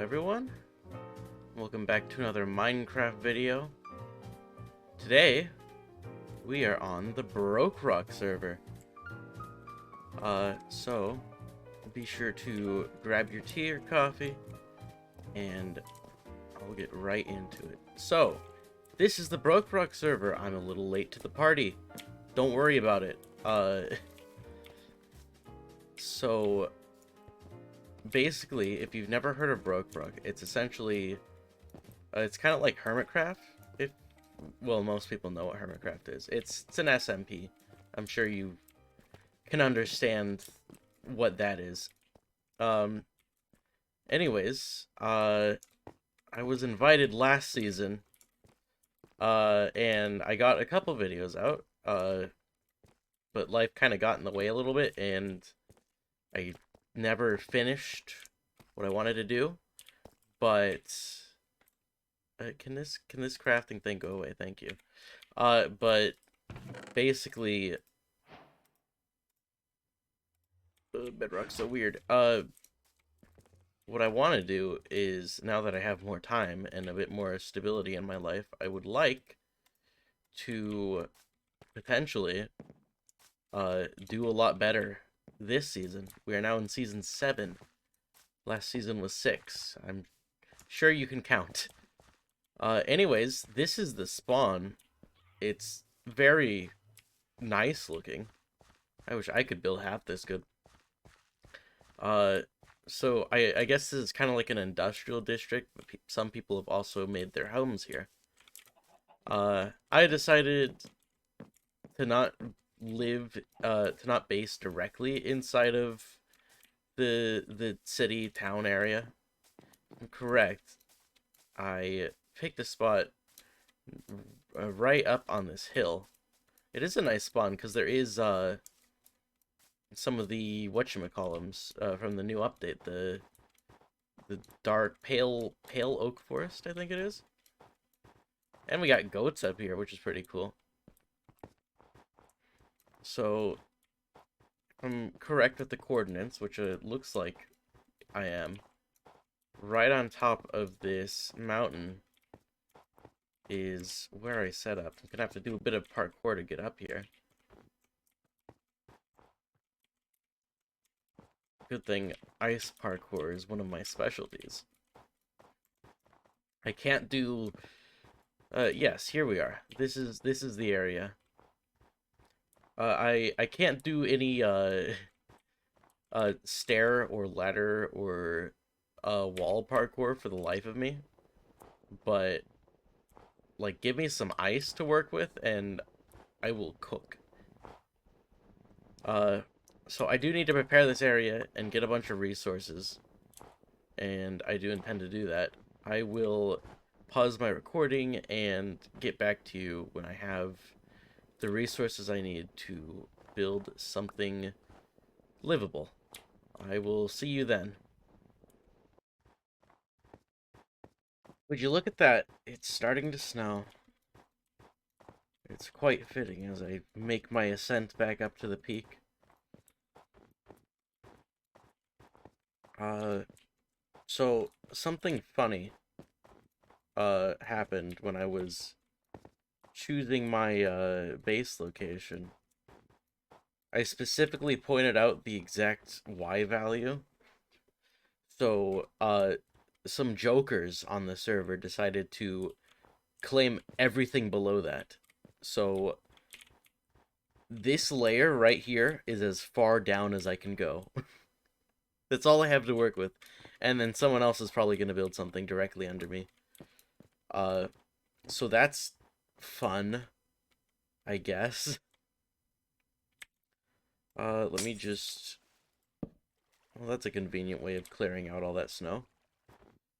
everyone, welcome back to another Minecraft video. Today we are on the BrokeRock server. So be sure to grab your tea or coffee and I'll get right into it. So this is the BrokeRock server. I'm a little late to the party, don't worry about it. So basically, if you've never heard of BrokeRock, it's essentially, it's kind of like Hermitcraft. Well, most people know what Hermitcraft is. It's an SMP. I'm sure you can understand what that is. Anyways, I was invited last season, and I got a couple videos out, but life kind of got in the way a little bit, and I never finished what I wanted to do. But can this crafting thing go away? Thank you. But basically, Bedrock's so weird. What I want to do is, now that I have more time and a bit more stability in my life, I would like to potentially do a lot better this season. We are now in season 7. Last season was 6. I'm sure you can count. Anyways, this is the spawn. It's very nice looking. I wish I could build half this good. So I guess this is kind of like an industrial district, but some people have also made their homes here. I decided to not base directly inside of the city town area. Correct. I picked a spot right up on this hill. It is a nice spawn because there is some of the whatchamacallums from the new update, the dark pale oak forest, I think it is. And we got goats up here, which is pretty cool. So I'm correct with the coordinates, which it looks like I am. Right on top of this mountain is where I set up. I'm gonna have to do a bit of parkour to get up here. Good thing ice parkour is one of my specialties. I can't do yes, here we are. This is the area. I can't do any stair or ladder or wall parkour for the life of me, but like, give me some ice to work with and I will cook. So I do need to prepare this area and get a bunch of resources, and I do intend to do that. I will pause my recording and get back to you when I have the resources I need to build something livable. I will see you then. Would you look at that? It's starting to snow. It's quite fitting as I make my ascent back up to the peak. So something funny happened when I was choosing my base location. I specifically pointed out the exact Y value. So some jokers on the server decided to claim everything below that. So this layer right here is as far down as I can go. That's all I have to work with. And then someone else is probably going to build something directly under me. So that's fun, I guess. Let me just... Well, that's a convenient way of clearing out all that snow.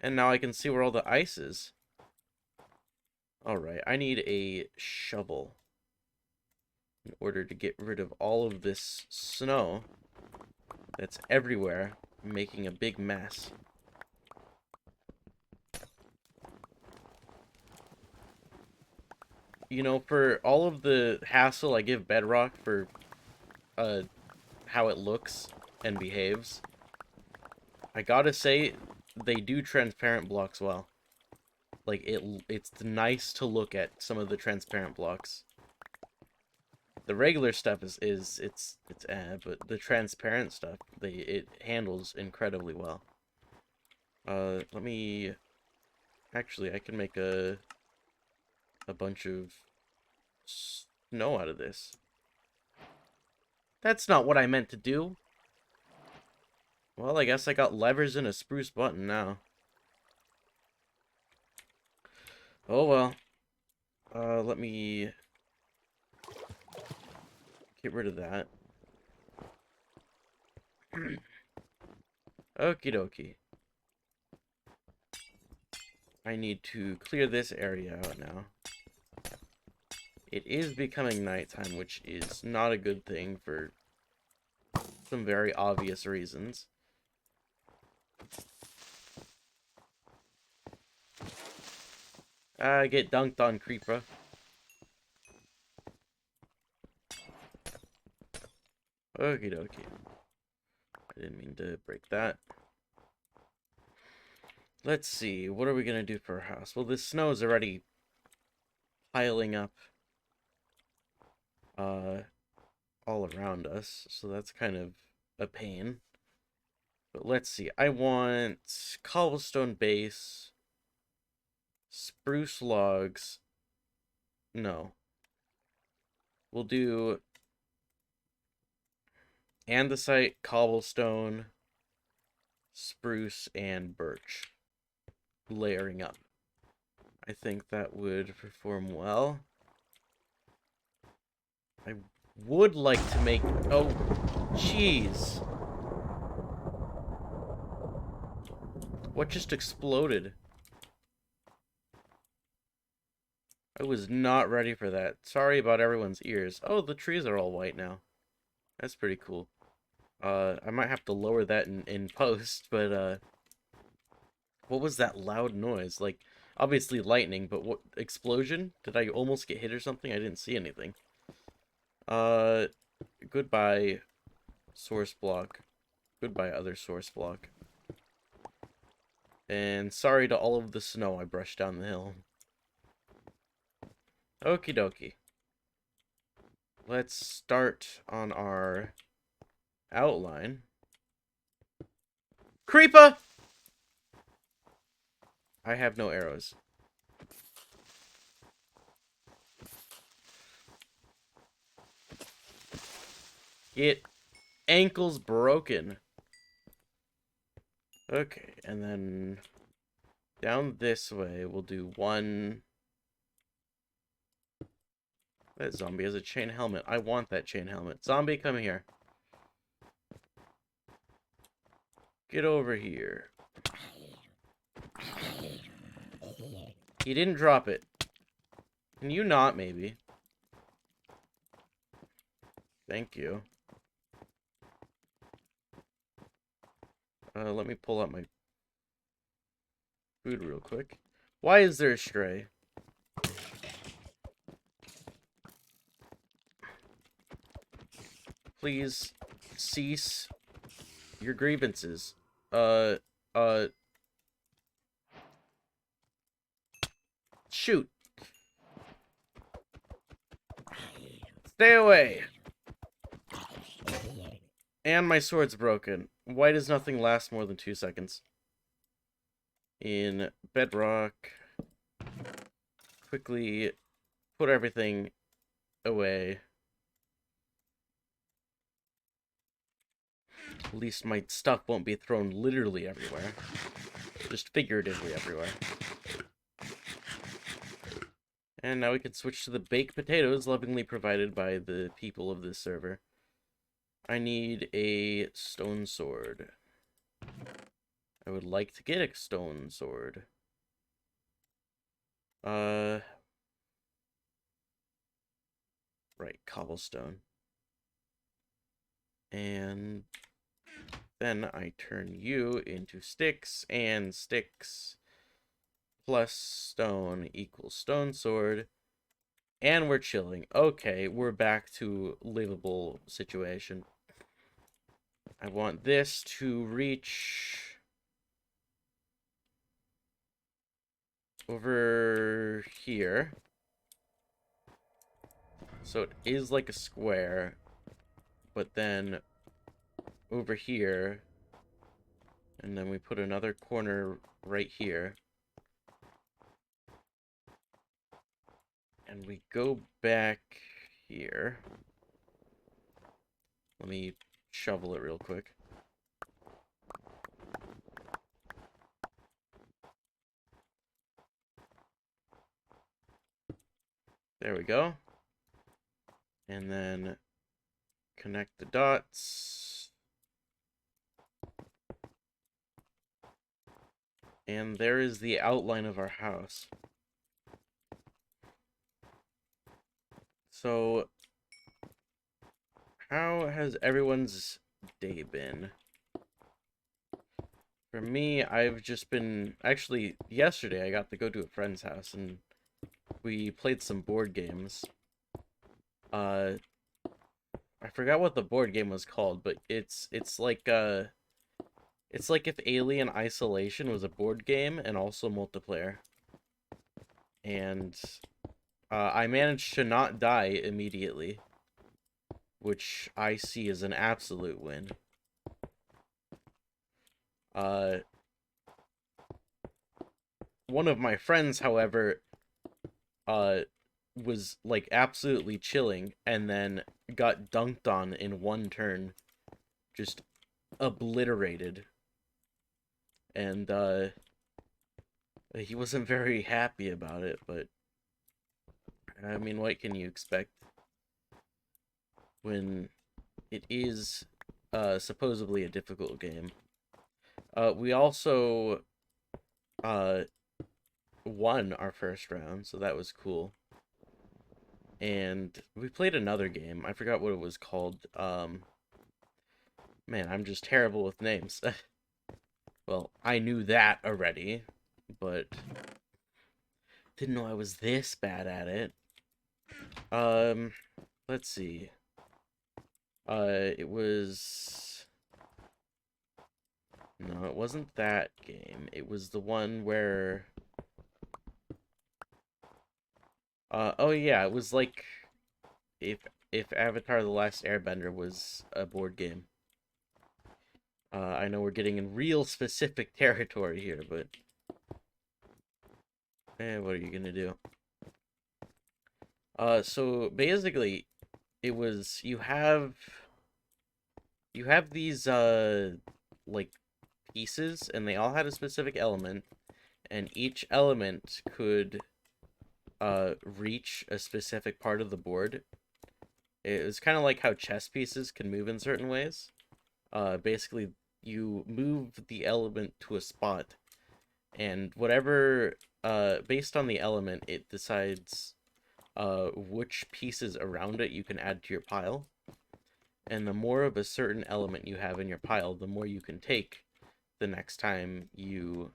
And now I can see where all the ice is. Alright, I need a shovel in order to get rid of all of this snow that's everywhere, making a big mess. You know, for all of the hassle I give Bedrock for how it looks and behaves, I gotta say, they do transparent blocks well. Like, it's nice to look at some of the transparent blocks. The regular stuff is it's but the transparent stuff, it handles incredibly well. Let me... Actually, I can make a bunch of snow out of this. That's not what I meant to do. Well, I guess I got levers and a spruce button now. Oh well. Let me get rid of that. Okie dokie. I need to clear this area out now. It is becoming nighttime, which is not a good thing for some very obvious reasons. Get dunked on, creeper. Okie dokie. I didn't mean to break that. Let's see, what are we gonna do for our house? Well, this snow is already piling up all around us, so that's kind of a pain. But let's see, I want cobblestone base, spruce logs. No. We'll do andesite, cobblestone, spruce, and birch. Layering up. I think that would perform well. I would like to make... Oh, jeez. What just exploded? I was not ready for that. Sorry about everyone's ears. Oh, the trees are all white now. That's pretty cool. I might have to lower that in post, but, what was that loud noise? Like, obviously lightning, but what... Explosion? Did I almost get hit or something? I didn't see anything. Goodbye, source block. Goodbye, other source block. And sorry to all of the snow I brushed down the hill. Okie dokie. Let's start on our outline. Creeper! I have no arrows. Get ankles broken. Okay, and then down this way we'll do one. That zombie has a chain helmet. I want that chain helmet. Zombie, come here. Get over here. He didn't drop it. Can you not, maybe? Thank you. Let me pull out my food real quick. Why is there a stray? Please cease your grievances. Shoot. Stay away. And my sword's broken. Why does nothing last more than 2 seconds? In Bedrock, quickly put everything away. At least my stuff won't be thrown literally everywhere. Just figuratively everywhere. And now we can switch to the baked potatoes lovingly provided by the people of this server. I need a stone sword. I would like to get a stone sword. Right, cobblestone. And then I turn you into sticks, and sticks plus stone equals stone sword. And we're chilling. Okay, we're back to livable situation. I want this to reach over here. So it is like a square, but then over here, and then we put another corner right here. And we go back here. Let me shovel it real quick. There we go. And then connect the dots. And there is the outline of our house. So, how has everyone's day been? For me, I've just been... Actually, yesterday I got to go to a friend's house, and we played some board games. I forgot what the board game was called, but it's like if Alien Isolation was a board game and also multiplayer. And I managed to not die immediately, which I see as an absolute win. One of my friends, however, was like absolutely chilling and then got dunked on in one turn, just obliterated. And he wasn't very happy about it, but I mean, what can you expect when it is supposedly a difficult game? We also won our first round, so that was cool. And we played another game. I forgot what it was called. Man, I'm just terrible with names. Well, I knew that already, but didn't know I was this bad at it. Let's see. It was... No, it wasn't that game. It was the one where... oh yeah, it was like... If Avatar: The Last Airbender was a board game. I know we're getting in real specific territory here, but... what are you gonna do? So basically, it was... You have these, like, pieces, and they all had a specific element, and each element could reach a specific part of the board. It was kind of like how chess pieces can move in certain ways. Basically, you move the element to a spot, and whatever, based on the element, it decides which pieces around it you can add to your pile. And the more of a certain element you have in your pile, the more you can take the next time you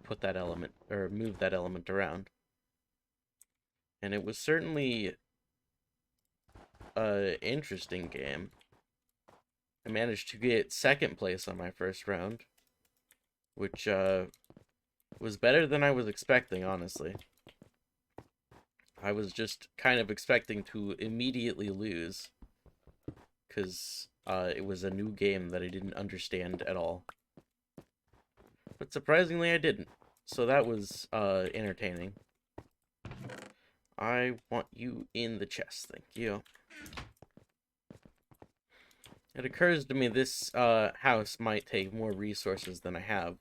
put that element, or move that element around. And it was certainly an interesting game. I managed to get second place on my first round, which was better than I was expecting, honestly. I was just kind of expecting to immediately lose, because it was a new game that I didn't understand at all. But surprisingly, I didn't. So that was entertaining. I want you in the chest, thank you. It occurs to me this house might take more resources than I have.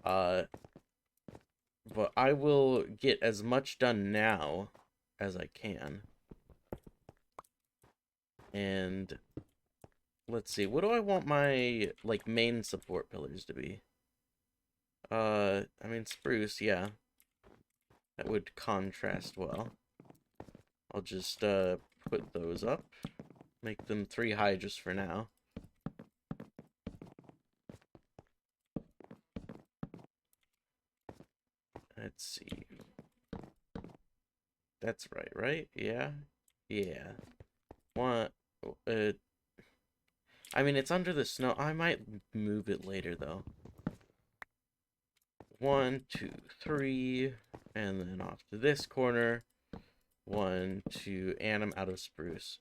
But I will get as much done now as I can. And let's see, what do I want my, like, main support pillars to be? I mean, spruce, yeah. That would contrast well. I'll just put those up. Make them 3 high just for now. Let's see. That's right? Yeah? Yeah. I mean, it's under the snow. I might move it later, though. 1, 2, 3, and then off to this corner. 1, 2, and I'm out of spruce.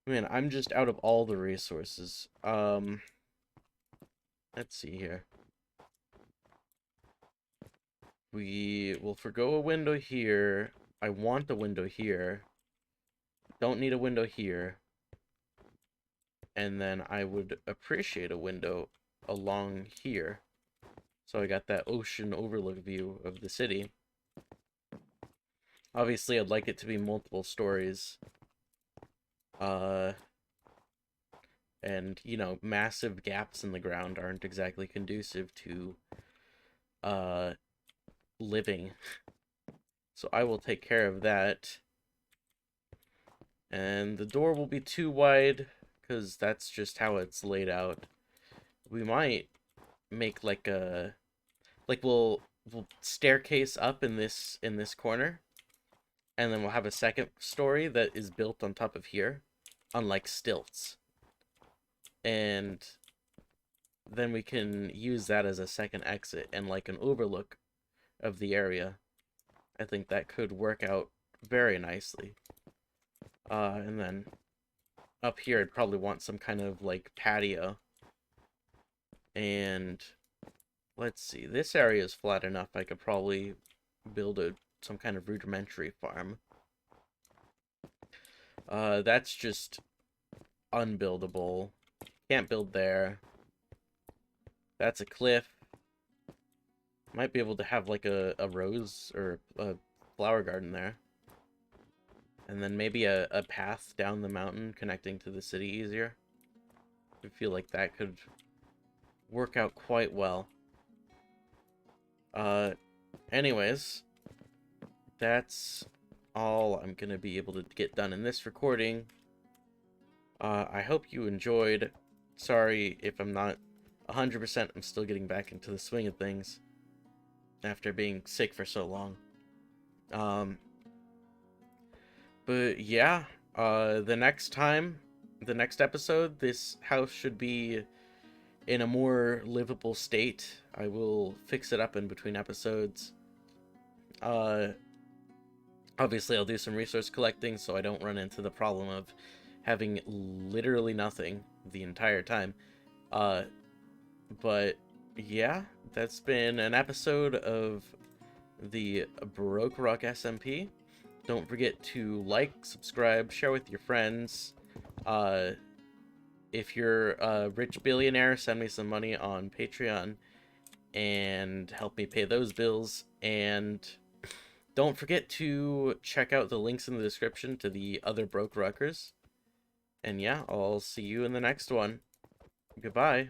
Man, I'm just out of all the resources. Let's see here. We will forgo a window here. I want a window here. Don't need a window here. And then I would appreciate a window along here. So I got that ocean overlook view of the city. Obviously, I'd like it to be multiple stories. And, you know, massive gaps in the ground aren't exactly conducive to, living. So I will take care of that. And the door will be too wide, because that's just how it's laid out. We might make like a... Like, we'll staircase up in this corner. And then we'll have a second story that is built on top of here. On, like, stilts. And then we can use that as a second exit and, like, an overlook of the area. I think that could work out very nicely. And then up here, I'd probably want some kind of, like, patio. And let's see, this area is flat enough. I could probably build some kind of rudimentary farm. That's just unbuildable. Can't build there. That's a cliff. Might be able to have like a rose or a flower garden there. And then maybe a path down the mountain connecting to the city easier. I feel like that could work out quite well. Anyways, that's all I'm gonna be able to get done in this recording. I hope you enjoyed. Sorry if I'm not 100%. I'm still getting back into the swing of things after being sick for so long. But yeah, the next episode, this house should be in a more livable state. I will fix it up in between episodes. Obviously, I'll do some resource collecting so I don't run into the problem of having literally nothing the entire time. But yeah, that's been an episode of the BrokeRock SMP. Don't forget to like, subscribe, share with your friends. If you're a rich billionaire, send me some money on Patreon and help me pay those bills. And don't forget to check out the links in the description to the other BrokeRockers. And yeah, I'll see you in the next one. Goodbye.